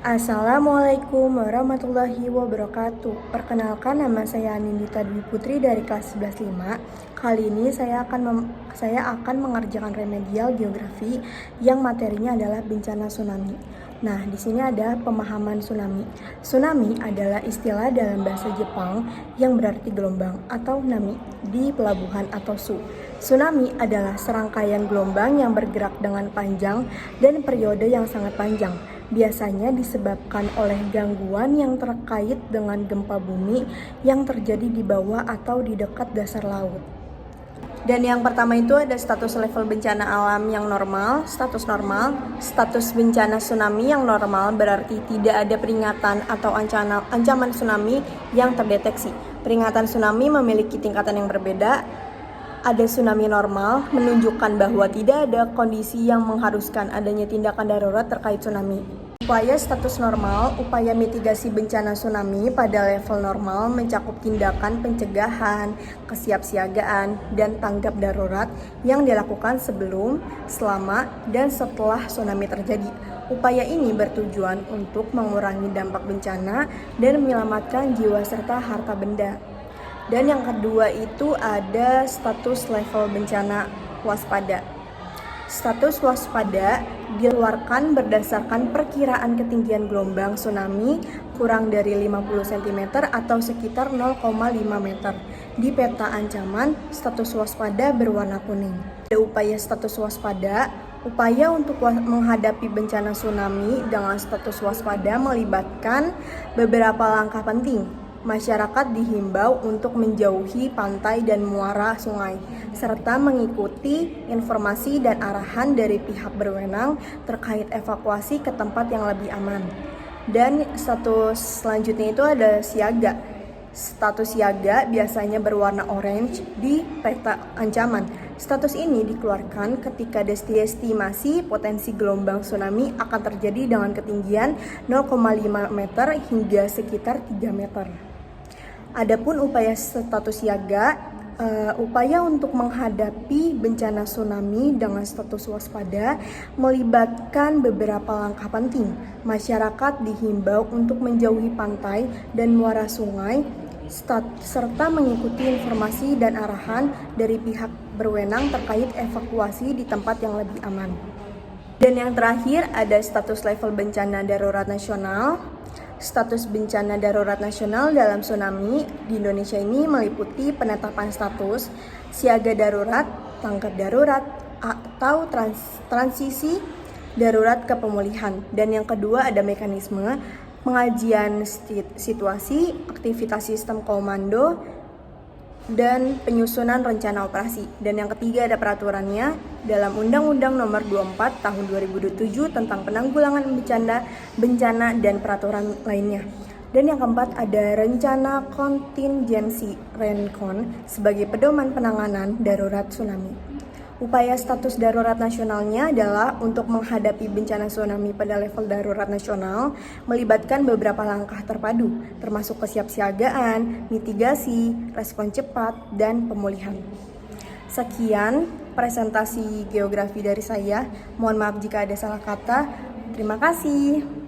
Assalamualaikum warahmatullahi wabarakatuh. Perkenalkan, nama saya Anindita Dwi Putri dari kelas 11.5. Kali ini saya akan mengerjakan remedial geografi yang materinya adalah bencana tsunami. Nah, di sini ada pemahaman tsunami. Tsunami adalah istilah dalam bahasa Jepang yang berarti gelombang atau nami di pelabuhan atau su. Tsunami adalah serangkaian gelombang yang bergerak dengan panjang dan periode yang sangat panjang. Biasanya disebabkan oleh gangguan yang terkait dengan gempa bumi yang terjadi di bawah atau di dekat dasar laut. Dan yang pertama itu ada status level bencana alam yang normal, status normal. Status bencana tsunami yang normal berarti tidak ada peringatan atau ancaman tsunami yang terdeteksi. Peringatan tsunami memiliki tingkatan yang berbeda. Ada tsunami normal menunjukkan bahwa tidak ada kondisi yang mengharuskan adanya tindakan darurat terkait tsunami. Upaya status normal, upaya mitigasi bencana tsunami pada level normal mencakup tindakan pencegahan, kesiapsiagaan, dan tanggap darurat yang dilakukan sebelum, selama, dan setelah tsunami terjadi. Upaya ini bertujuan untuk mengurangi dampak bencana dan menyelamatkan jiwa serta harta benda. Dan yang kedua itu ada status level bencana waspada. Status waspada dikeluarkan berdasarkan perkiraan ketinggian gelombang tsunami kurang dari 50 cm atau sekitar 0,5 meter. Di peta ancaman, status waspada berwarna kuning. Ada upaya status waspada. Upaya untuk menghadapi bencana tsunami dengan status waspada melibatkan beberapa langkah penting. Masyarakat dihimbau untuk menjauhi pantai dan muara sungai, serta mengikuti informasi dan arahan dari pihak berwenang terkait evakuasi ke tempat yang lebih aman. Dan status selanjutnya itu ada siaga. Status siaga biasanya berwarna orange di peta ancaman. Status ini dikeluarkan ketika estimasi potensi gelombang tsunami akan terjadi dengan ketinggian 0,5 meter hingga sekitar 3 meter. Adapun upaya status siaga, upaya untuk menghadapi bencana tsunami dengan status waspada melibatkan beberapa langkah penting. Masyarakat dihimbau untuk menjauhi pantai dan muara sungai serta mengikuti informasi dan arahan dari pihak berwenang terkait evakuasi di tempat yang lebih aman. Dan yang terakhir ada status level bencana darurat nasional. Status bencana darurat nasional dalam tsunami di Indonesia ini meliputi penetapan status siaga darurat, tanggap darurat, atau transisi darurat ke pemulihan. Dan yang kedua ada mekanisme pengajian situasi, aktivitas sistem komando, dan penyusunan rencana operasi. Dan yang ketiga ada peraturannya dalam Undang-Undang Nomor 24 Tahun 2007 tentang penanggulangan bencana dan peraturan lainnya. Dan yang keempat ada rencana kontingensi (RENCON) sebagai pedoman penanganan darurat tsunami. Upaya status darurat nasionalnya adalah untuk menghadapi bencana tsunami pada level darurat nasional melibatkan beberapa langkah terpadu, termasuk kesiapsiagaan, mitigasi, respon cepat, dan pemulihan. Sekian presentasi geografi dari saya. Mohon maaf jika ada salah kata. Terima kasih.